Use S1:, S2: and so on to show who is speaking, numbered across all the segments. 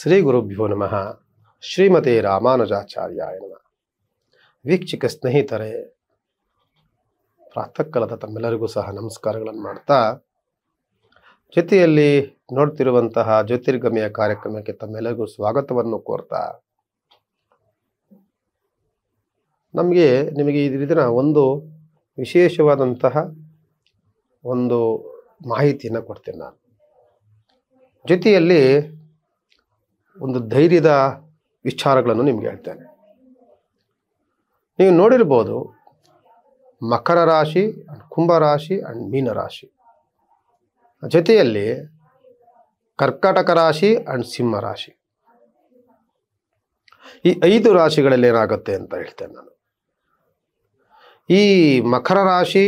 S1: ಶ್ರೀ ಗುರುಭ್ಯೋ ನಮಃ. ಶ್ರೀಮತೆ ರಾಮಾನುಜಾಚಾರ್ಯಾಯ ನಮಃ. ವೀಕ್ಷಕ ಸ್ನೇಹಿತರೆ, ಪ್ರಾತಃ ಕಾಲದ ತಮ್ಮೆಲ್ಲರಿಗೂ ಸಹ ನಮಸ್ಕಾರಗಳನ್ನು ಮಾಡ್ತಾ, ಜೊತೆಯಲ್ಲಿ ನೋಡ್ತಿರುವಂತಹ ಜ್ಯೋತಿರ್ಗಮಯ ಕಾರ್ಯಕ್ರಮಕ್ಕೆ ತಮ್ಮೆಲ್ಲರಿಗೂ ಸ್ವಾಗತವನ್ನು ಕೋರ್ತಾ, ನಿಮಗೆ ಈ ದಿನ ಒಂದು ವಿಶೇಷವಾದಂತಹ ಒಂದು ಮಾಹಿತಿಯನ್ನು ಕೊಡ್ತೇನೆ. ನಾನು ಜೊತೆಯಲ್ಲಿ ಒಂದು ಧೈರ್ಯದ ವಿಚಾರಗಳನ್ನು ನಿಮ್ಗೆ ಹೇಳ್ತೇನೆ. ನೀವು ನೋಡಿರ್ಬೋದು, ಮಕರ ರಾಶಿ ಅಂಡ್ ಕುಂಭರಾಶಿ ಅಂಡ್ ಮೀನರಾಶಿ, ಜೊತೆಯಲ್ಲಿ ಕರ್ಕಾಟಕ ರಾಶಿ ಅಂಡ್ ಸಿಂಹ ರಾಶಿ, ಈ 5 ರಾಶಿಗಳಲ್ಲಿ ಏನಾಗುತ್ತೆ ಅಂತ ಹೇಳ್ತೇನೆ ನಾನು. ಈ ಮಕರ ರಾಶಿ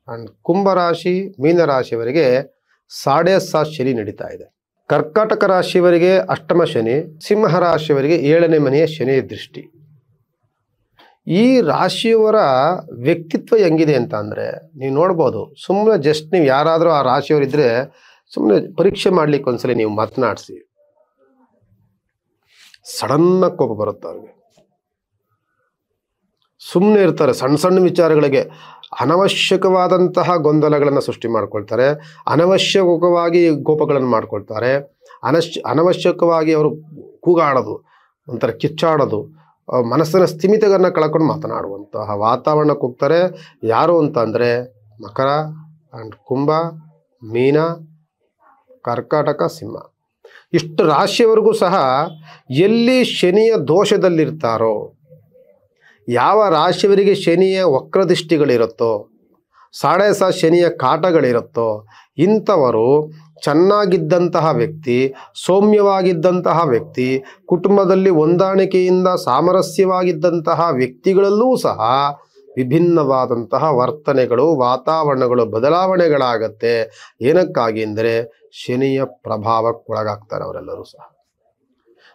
S1: ಅಂಡ್ ಕುಂಭರಾಶಿ ಮೀನರಾಶಿಯವರಿಗೆ 7.5 ಶನಿ ನಡೀತಾ ಇದೆ. ಕರ್ಕಾಟಕ ರಾಶಿಯವರಿಗೆ ಅಷ್ಟಮ ಶನಿ, ಸಿಂಹ ರಾಶಿಯವರಿಗೆ 7ನೇ ಮನೆಯ ಶನಿ ದೃಷ್ಟಿ. ಈ ರಾಶಿಯವರ ವ್ಯಕ್ತಿತ್ವ ಹೆಂಗಿದೆ ಅಂತ ಅಂದರೆ ನೀವು ನೋಡ್ಬೋದು. ಸುಮ್ಮನೆ ಜಸ್ಟ್ ನೀವು ಯಾರಾದರೂ ಆ ರಾಶಿಯವರಿದ್ದರೆ ಸುಮ್ಮನೆ ಪರೀಕ್ಷೆ ಮಾಡ್ಲಿಕ್ಕೆ ಒಂದ್ಸಲಿ ನೀವು ಮಾತನಾಡಿಸಿ, ಸಡನ್ನಾಗಿ ಕೋಪ ಬರುತ್ತೆ ಅವ್ರಿಗೆ. ಸುಮ್ಮನೆ ಇರ್ತಾರೆ, ಸಣ್ಣ ಸಣ್ಣ ವಿಚಾರಗಳಿಗೆ ಅನವಶ್ಯಕವಾದಂತಹ ಗೊಂದಲಗಳನ್ನು ಸೃಷ್ಟಿ ಮಾಡ್ಕೊಳ್ತಾರೆ, ಅನವಶ್ಯಕವಾಗಿ ಕೋಪಗಳನ್ನು ಮಾಡ್ಕೊಳ್ತಾರೆ, ಅನವಶ್ಯಕವಾಗಿ ಅವರು ಕೂಗಾಡೋದು, ಒಂಥರ ಕಿಚ್ಚಾಡೋದು, ಮನಸ್ಸಿನ ಸ್ಥಿಮಿತಗಳನ್ನು ಕಳ್ಕೊಂಡು ಮಾತನಾಡುವಂತಹ ವಾತಾವರಣಕ್ಕೆ ಹೋಗ್ತಾರೆ. ಯಾರು ಅಂತ ಅಂದರೆ ಮಕರ ಅಂಡ್ ಕುಂಭ, ಮೀನ, ಕರ್ಕಾಟಕ, ಸಿಂಹ, ಇಷ್ಟು ರಾಶಿಯವರೆಗೂ ಸಹ ಎಲ್ಲಿ ಶನಿಯ ದೋಷದಲ್ಲಿರ್ತಾರೋ, ಯಾವ ರಾಶಿಯವರಿಗೆ ಶನಿಯ ವಕ್ರದೃಷ್ಟಿಗಳಿರುತ್ತೋ, 7.5 ಶನಿಯ ಕಾಟಗಳಿರುತ್ತೋ, ಇಂಥವರು ಚೆನ್ನಾಗಿದ್ದಂತಹ ವ್ಯಕ್ತಿ, ಸೌಮ್ಯವಾಗಿದ್ದಂತಹ ವ್ಯಕ್ತಿ, ಕುಟುಂಬದಲ್ಲಿ ಹೊಂದಾಣಿಕೆಯಿಂದ ಸಾಮರಸ್ಯವಾಗಿದ್ದಂತಹ ವ್ಯಕ್ತಿಗಳಲ್ಲೂ ಸಹ ವಿಭಿನ್ನವಾದಂತಹ ವರ್ತನೆಗಳು, ವಾತಾವರಣಗಳು, ಬದಲಾವಣೆಗಳಾಗತ್ತೆ. ಏನಕ್ಕಾಗಿ ಅಂದರೆ ಶನಿಯ ಪ್ರಭಾವಕ್ಕೊಳಗಾಗ್ತಾರೆ ಅವರೆಲ್ಲರೂ ಸಹ.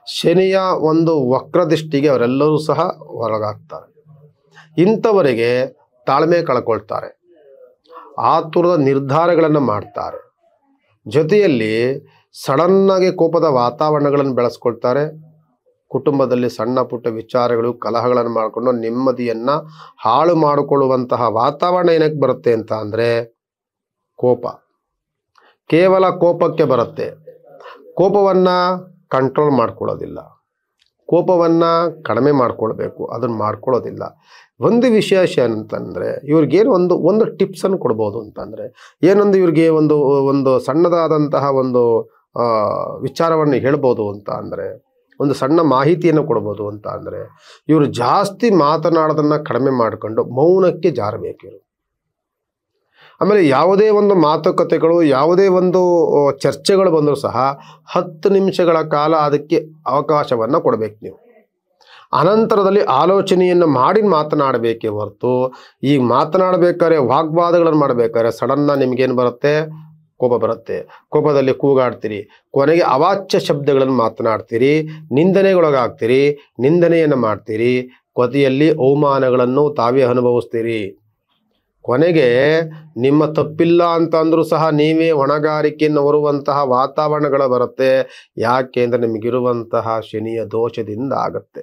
S1: ಶನಿಯ ಒಂದು ವಕ್ರದೃಷ್ಟಿಗೆ ಅವರೆಲ್ಲರೂ ಸಹ ಒಳಗಾಗ್ತಾರೆ. ಇಂಥವರಿಗೆ ತಾಳ್ಮೆ ಕಳ್ಕೊಳ್ತಾರೆ, ಆತುರದ ನಿರ್ಧಾರಗಳನ್ನು ಮಾಡ್ತಾರೆ, ಜೊತೆಯಲ್ಲಿ ಸಡನ್ನಾಗಿ ಕೋಪದ ವಾತಾವರಣಗಳನ್ನು ಬೆಳೆಸ್ಕೊಳ್ತಾರೆ. ಕುಟುಂಬದಲ್ಲಿ ಸಣ್ಣ ಪುಟ್ಟ ವಿಚಾರಗಳು, ಕಲಹಗಳನ್ನು ಮಾಡಿಕೊಂಡು ನೆಮ್ಮದಿಯನ್ನು ಹಾಳು ಮಾಡಿಕೊಳ್ಳುವಂತಹ ವಾತಾವರಣ ಏನಕ್ಕೆ ಬರುತ್ತೆ ಅಂತ ಅಂದರೆ ಕೋಪ. ಕೇವಲ ಕೋಪಕ್ಕೆ ಬರುತ್ತೆ. ಕೋಪವನ್ನು ಕಂಟ್ರೋಲ್ ಮಾಡ್ಕೊಳ್ಳೋದಿಲ್ಲ, ಕೋಪವನ್ನು ಕಡಿಮೆ ಮಾಡ್ಕೊಳ್ಬೇಕು, ಅದನ್ನು ಮಾಡ್ಕೊಳ್ಳೋದಿಲ್ಲ. ಒಂದು ವಿಶೇಷ ಅಂತಂದರೆ ಇವ್ರಿಗೇನು ಒಂದು ಟಿಪ್ಸನ್ನು ಕೊಡ್ಬೋದು ಅಂತಂದರೆ, ಏನೊಂದು ಇವ್ರಿಗೆ ಒಂದು ಸಣ್ಣದಾದಂತಹ ಒಂದು ವಿಚಾರವನ್ನು ಹೇಳ್ಬೋದು ಅಂತ ಅಂದರೆ, ಒಂದು ಸಣ್ಣ ಮಾಹಿತಿಯನ್ನು ಕೊಡ್ಬೋದು ಅಂತ ಅಂದರೆ, ಇವರು ಜಾಸ್ತಿ ಮಾತನಾಡೋದನ್ನು ಕಡಿಮೆ ಮಾಡಿಕೊಂಡು ಮೌನಕ್ಕೆ ಜಾರಬೇಕು ಇವರು. ಆಮೇಲೆ ಯಾವುದೇ ಒಂದು ಮಾತುಕತೆಗಳು, ಯಾವುದೇ ಒಂದು ಚರ್ಚೆಗಳು ಬಂದರೂ ಸಹ 10 ನಿಮಿಷಗಳ ಕಾಲ ಅದಕ್ಕೆ ಅವಕಾಶವನ್ನು ಕೊಡಬೇಕು ನೀವು. ಅನಂತರದಲ್ಲಿ ಆಲೋಚನೆಯನ್ನು ಮಾಡಿ ಮಾತನಾಡಬೇಕೇ ಹೊರತು, ಈಗ ಮಾತನಾಡಬೇಕಾದ್ರೆ ವಾಗ್ವಾದಗಳನ್ನು ಮಾಡಬೇಕಾದ್ರೆ ಸಡನ್ನಾಗಿ ನಿಮಗೇನು ಬರುತ್ತೆ? ಕೋಪ ಬರುತ್ತೆ. ಕೋಪದಲ್ಲಿ ಕೂಗಾಡ್ತೀರಿ, ಕೊನೆಗೆ ಅವಾಚ್ಯ ಶಬ್ದಗಳನ್ನು ಮಾತನಾಡ್ತೀರಿ, ನಿಂದನೆಗೊಳಗಾಗ್ತೀರಿ, ನಿಂದನೆಯನ್ನು ಮಾಡ್ತೀರಿ, ಕೊನೆಯಲ್ಲಿ ಅವಮಾನಗಳನ್ನು ತಾವೇ ಅನುಭವಿಸ್ತೀರಿ. ಕೊನೆಗೆ ನಿಮ್ಮ ತಪ್ಪಿಲ್ಲ ಅಂತ ಅಂದರೂ ಸಹ ನೀವೇ ಹೊಣೆಗಾರಿಕೆಯನ್ನು ಹೊರುವಂತಹ ವಾತಾವರಣಗಳು ಬರುತ್ತೆ. ಯಾಕೆ ಅಂದರೆ ನಿಮಗಿರುವಂತಹ ಶನಿಯ ದೋಷದಿಂದ ಆಗುತ್ತೆ.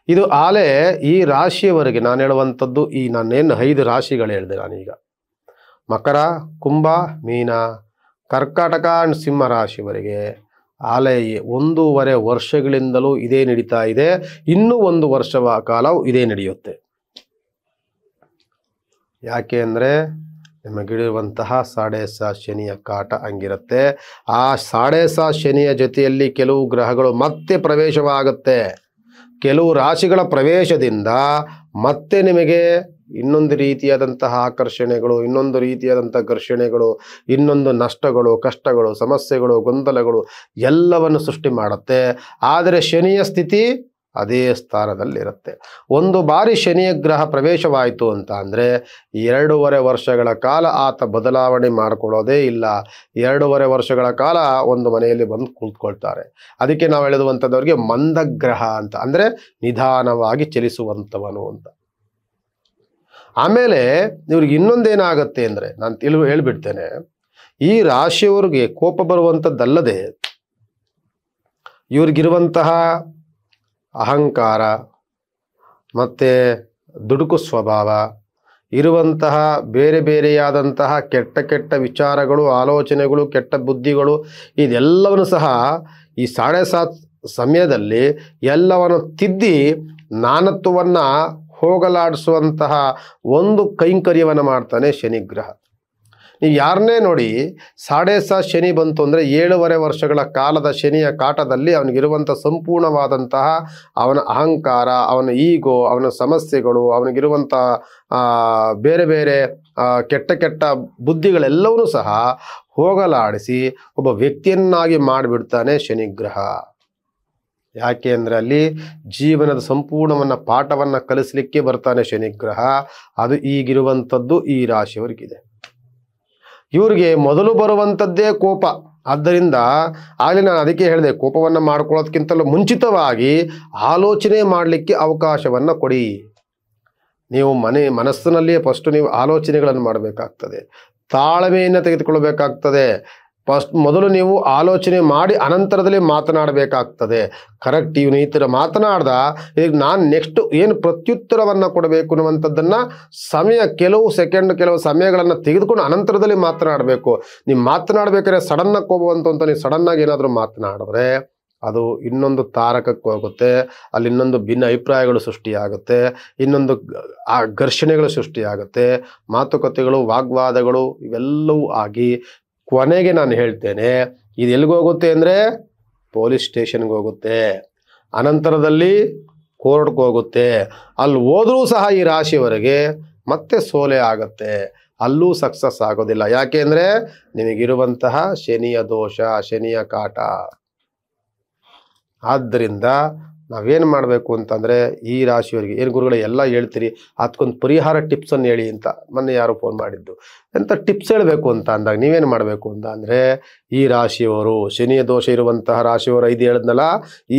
S1: ಇದು ಆಲೆ ಈ ರಾಶಿಯವರೆಗೆ ನಾನು ಹೇಳುವಂಥದ್ದು. ಈ ನಾನೇನು 5 ರಾಶಿಗಳು ಹೇಳಿದೆ ನಾನೀಗ, ಮಕರ, ಕುಂಭ, ಮೀನ, ಕರ್ಕಾಟಕ ಅಂಡ್ ಸಿಂಹ ರಾಶಿಯವರೆಗೆ ಆಲೆ 1.5 ವರ್ಷಗಳಿಂದಲೂ ಇದೇ ನಡೀತಾ ಇದೆ. ಇನ್ನೂ 1 ವರ್ಷವ ಕಾಲ ಇದೇ ನಡೆಯುತ್ತೆ. ಯಾಕೆ ಅಂದರೆ ನಿಮಗಿರುವಂತಹ 7.5 ಶನಿಯ ಕಾಟ ಹಂಗಿರುತ್ತೆ. ಆ 7.5 ಶನಿಯ ಜೊತೆಯಲ್ಲಿ ಕೆಲವು ಗ್ರಹಗಳು ಮತ್ತೆ ಪ್ರವೇಶವಾಗುತ್ತೆ. ಕೆಲವು ರಾಶಿಗಳ ಪ್ರವೇಶದಿಂದ ಮತ್ತೆ ನಿಮಗೆ ಇನ್ನೊಂದು ರೀತಿಯಾದಂತಹ ಆಕರ್ಷಣೆಗಳು, ಇನ್ನೊಂದು ರೀತಿಯಾದಂಥ ಘರ್ಷಣೆಗಳು, ಇನ್ನೊಂದು ನಷ್ಟಗಳು, ಕಷ್ಟಗಳು, ಸಮಸ್ಯೆಗಳು, ಗೊಂದಲಗಳು ಎಲ್ಲವನ್ನು ಸೃಷ್ಟಿ ಮಾಡುತ್ತೆ. ಆದರೆ ಶನಿಯ ಸ್ಥಿತಿ ಅದೇ ಸ್ಥಾನದಲ್ಲಿರುತ್ತೆ. ಒಂದು ಬಾರಿ ಶನಿಯ ಗ್ರಹ ಪ್ರವೇಶವಾಯಿತು ಅಂತ ಅಂದರೆ 2.5 ವರ್ಷಗಳ ಕಾಲ ಆತ ಬದಲಾವಣೆ ಮಾಡಿಕೊಳ್ಳೋದೇ ಇಲ್ಲ. 2.5 ವರ್ಷಗಳ ಕಾಲ ಒಂದು ಮನೆಯಲ್ಲಿ ಬಂದು ಕೂತ್ಕೊಳ್ತಾರೆ. ಅದಕ್ಕೆ ನಾವು ಹೇಳುವಂಥದ್ದವ್ರಿಗೆ ಮಂದಗ್ರಹ ಅಂತ, ಅಂದರೆ ನಿಧಾನವಾಗಿ ಚಲಿಸುವಂಥವನು ಅಂತ. ಆಮೇಲೆ ಇವ್ರಿಗೆ ಇನ್ನೊಂದೇನಾಗುತ್ತೆ ಅಂದರೆ ನಾನು ಹೇಳ್ಬಿಡ್ತೇನೆ, ಈ ರಾಶಿಯವರಿಗೆ ಕೋಪ ಬರುವಂಥದ್ದಲ್ಲದೆ ಇವ್ರಿಗಿರುವಂತಹ ಅಹಂಕಾರ ಮತ್ತು ದುಡುಕು ಸ್ವಭಾವ, ಇರುವಂತಹ ಬೇರೆ ಬೇರೆಯಾದಂತಹ ಕೆಟ್ಟ ಕೆಟ್ಟ ವಿಚಾರಗಳು, ಆಲೋಚನೆಗಳು, ಕೆಟ್ಟ ಬುದ್ಧಿಗಳು, ಇದೆಲ್ಲವನ್ನು ಸಹ ಈ 7.5 ಸಮಯದಲ್ಲಿ ಎಲ್ಲವನ್ನು ತಿದ್ದಿ ನಾನತ್ವವನ್ನು ಹೋಗಲಾಡಿಸುವಂತಹ ಒಂದು ಕೈಂಕರ್ಯವನ್ನು ಮಾಡ್ತಾನೆ ಶನಿಗ್ರಹ. ನೀವು ಯಾರನ್ನೇ ನೋಡಿ, 7.5 ಶನಿ ಬಂತು ಅಂದರೆ 7.5 ವರ್ಷಗಳ ಕಾಲದ ಶನಿಯ ಕಾಟದಲ್ಲಿ ಅವನಿಗಿರುವಂಥ ಸಂಪೂರ್ಣವಾದಂತಹ ಅವನ ಅಹಂಕಾರ, ಅವನ ಈಗೋ, ಅವನ ಸಮಸ್ಯೆಗಳು, ಅವನಿಗಿರುವಂಥ ಬೇರೆ ಬೇರೆ ಕೆಟ್ಟ ಕೆಟ್ಟ ಬುದ್ಧಿಗಳೆಲ್ಲವನ್ನೂ ಸಹ ಹೋಗಲಾಡಿಸಿ ಒಬ್ಬ ವ್ಯಕ್ತಿಯನ್ನಾಗಿ ಮಾಡಿಬಿಡ್ತಾನೆ ಶನಿಗ್ರಹ. ಯಾಕೆ ಅಂದರೆ ಅಲ್ಲಿ ಜೀವನದ ಸಂಪೂರ್ಣವನ್ನು ಪಾಠವನ್ನು ಕಲಿಸಲಿಕ್ಕೆ ಬರ್ತಾನೆ ಶನಿಗ್ರಹ. ಅದು ಈಗಿರುವಂಥದ್ದು ಈ ರಾಶಿಯವರಿಗಿದೆ. ಇವ್ರಿಗೆ ಮೊದಲು ಬರುವಂಥದ್ದೇ ಕೋಪ. ಆದ್ದರಿಂದ ಆಗಲೇ ನಾನು ಅದಕ್ಕೆ ಹೇಳಿದೆ, ಕೋಪವನ್ನು ಮಾಡ್ಕೊಳ್ಳೋದಕ್ಕಿಂತಲೂ ಮುಂಚಿತವಾಗಿ ಆಲೋಚನೆ ಮಾಡಲಿಕ್ಕೆ ಅವಕಾಶವನ್ನು ಕೊಡಿ. ನೀವು ಮನಸ್ಸಿನಲ್ಲಿಯೇ ಫಸ್ಟ್ ನೀವು ಆಲೋಚನೆಗಳನ್ನು ಮಾಡಬೇಕಾಗ್ತದೆ, ತಾಳ್ಮೆಯನ್ನು ತೆಗೆದುಕೊಳ್ಬೇಕಾಗ್ತದೆ. ಮೊದಲು ನೀವು ಆಲೋಚನೆ ಮಾಡಿ ಅನಂತರದಲ್ಲಿ ಮಾತನಾಡಬೇಕಾಗ್ತದೆ. ಕರೆಕ್ಟ್, ಇವನು ಈ ಥರ ಮಾತನಾಡ್ದ, ಈಗ ನಾನು ನೆಕ್ಸ್ಟ್ ಏನು ಪ್ರತ್ಯುತ್ತರವನ್ನು ಕೊಡಬೇಕು ಅನ್ನುವಂಥದ್ದನ್ನು ಕೆಲವು ಸೆಕೆಂಡ್, ಕೆಲವು ಸಮಯಗಳನ್ನು ತೆಗೆದುಕೊಂಡು ಅನಂತರದಲ್ಲಿ ಮಾತನಾಡಬೇಕು. ನೀವು ಮಾತನಾಡಬೇಕಾದ್ರೆ ಸಡನ್ನಾಗಿ ಹೋಗುವಂತ ನೀವು ಸಡನ್ನಾಗಿ ಏನಾದರೂ ಮಾತನಾಡಿದ್ರೆ ಅದು ಇನ್ನೊಂದು ತಾರಕಕ್ಕೆ ಹೋಗುತ್ತೆ. ಅಲ್ಲಿ ಇನ್ನೊಂದು ಭಿನ್ನ ಅಭಿಪ್ರಾಯಗಳು ಸೃಷ್ಟಿಯಾಗುತ್ತೆ, ಇನ್ನೊಂದು ಘರ್ಷಣೆಗಳು ಸೃಷ್ಟಿಯಾಗುತ್ತೆ, ಮಾತುಕತೆಗಳು, ವಾಗ್ವಾದಗಳು ಇವೆಲ್ಲವೂ ಆಗಿ ಕೊನೆಗೆ ನಾನು ಹೇಳ್ತೇನೆ, ಇದು ಎಲ್ಲಿಗೋಗುತ್ತೆ ಅಂದರೆ ಪೊಲೀಸ್ ಸ್ಟೇಷನ್ಗೆ ಹೋಗುತ್ತೆ, ಅನಂತರದಲ್ಲಿ ಕೋರ್ಟ್ಗೆ ಹೋಗುತ್ತೆ. ಅಲ್ಲಿ ಹೋದರೂ ಸಹ ಈ ರಾಶಿಯವರೆಗೆ ಮತ್ತೆ ಸೋಲೆ ಆಗುತ್ತೆ, ಅಲ್ಲೂ ಸಕ್ಸಸ್ ಆಗೋದಿಲ್ಲ. ಯಾಕೆ ಅಂದರೆ ನಿಮಗಿರುವಂತಹ ಶನಿಯ ದೋಷ, ಶನಿಯ ಕಾಟ. ಆದ್ದರಿಂದ ನಾವೇನು ಮಾಡಬೇಕು ಅಂತಂದರೆ ಈ ರಾಶಿಯವರಿಗೆ ಏನು ಗುರುಗಳೇ ಎಲ್ಲ ಹೇಳ್ತೀರಿ, ಅದಕ್ಕೊಂದು ಪರಿಹಾರ ಟಿಪ್ಸನ್ನು ಹೇಳಿ ಅಂತ ಮೊನ್ನೆ ಯಾರು ಫೋನ್ ಮಾಡಿದ್ದು. ಎಂಥ ಟಿಪ್ಸ್ ಹೇಳಬೇಕು ಅಂತ ಅಂದಾಗ ನೀವೇನು ಮಾಡಬೇಕು ಅಂತ ಅಂದರೆ, ಈ ರಾಶಿಯವರು ಶನಿಯ ದೋಷ ಇರುವಂತಹ ರಾಶಿಯವರು 5 ಹೇಳಿದ್ನಲ್ಲ,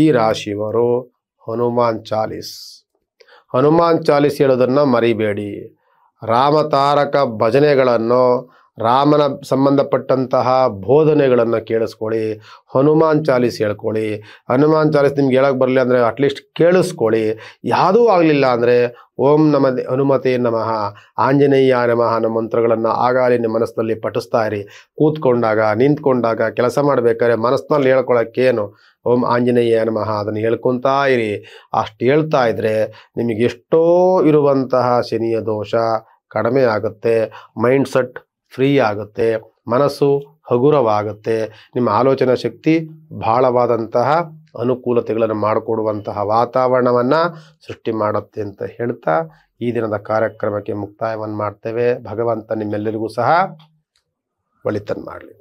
S1: ಈ ರಾಶಿಯವರು ಹನುಮಾನ್ ಚಾಲಿಸ್ ಹೇಳೋದನ್ನು ಮರಿಬೇಡಿ. ರಾಮತಾರಕ ಭಜನೆಗಳನ್ನು, ರಾಮನ ಸಂಬಂಧಪಟ್ಟಂತಹ ಬೋಧನೆಗಳನ್ನು ಕೇಳಿಸ್ಕೊಳ್ಳಿ. ಹನುಮಾನ್ ಚಾಲಿಸ್ ಹೇಳ್ಕೊಳ್ಳಿ. ಹನುಮಾನ್ ಚಾಲಿಸ್ ನಿಮ್ಗೆ ಹೇಳಕ್ಕೆ ಬರಲಿಲ್ಲ ಅಂದರೆ ಅಟ್ಲೀಸ್ಟ್ ಕೇಳಿಸ್ಕೊಳ್ಳಿ. ಯಾವುದೂ ಆಗಲಿಲ್ಲ ಅಂದರೆ ಓಂ ನಮ ಹನುಮತೆ ನಮಃ, ಆಂಜನೇಯ ನಮಃ ಅನ್ನೋ ಮಂತ್ರಗಳನ್ನು ಆಗಾಲಿ ನಿಮ್ಮ ಮನಸ್ಸಿನಲ್ಲಿ ಪಠಿಸ್ತಾ ಇರಿ. ಕೂತ್ಕೊಂಡಾಗ, ನಿಂತ್ಕೊಂಡಾಗ, ಕೆಲಸ ಮಾಡಬೇಕಾದ್ರೆ ಮನಸ್ಸಿನಲ್ಲಿ ಹೇಳ್ಕೊಳ್ಳೋಕ್ಕೇನು ಓಂ ಆಂಜನೇಯ ನಮಃ ಅದನ್ನು ಹೇಳ್ಕೊತಾ ಇರಿ. ಅಷ್ಟು ಹೇಳ್ತಾ ಇದ್ದರೆ ನಿಮಗೆ ಎಷ್ಟೋ ಇರುವಂತಹ ಶನಿಯ ದೋಷ ಕಡಿಮೆ ಆಗುತ್ತೆ. ಮೈಂಡ್ ಸೆಟ್ ಫ್ರೀ ಆಗುತ್ತೆ, ಮನಸ್ಸು ಹಗುರವಾಗುತ್ತೆ, ನಿಮ್ಮ ಆಲೋಚನಾ ಶಕ್ತಿ ಬಹಳವಾದಂತಹ ಅನುಕೂಲತೆಗಳನ್ನು ಮಾಡಿಕೊಡುವಂತಹ ವಾತಾವರಣವನ್ನು ಸೃಷ್ಟಿ ಮಾಡುತ್ತೆ ಅಂತ ಹೇಳ್ತಾ ಈ ದಿನದ ಕಾರ್ಯಕ್ರಮಕ್ಕೆ ಮುಕ್ತಾಯವನ್ನು ಮಾಡ್ತೇವೆ. ಭಗವಂತ ನಿಮ್ಮೆಲ್ಲರಿಗೂ ಸಹ ಒಳಿತನ್ನು ಮಾಡಲಿ.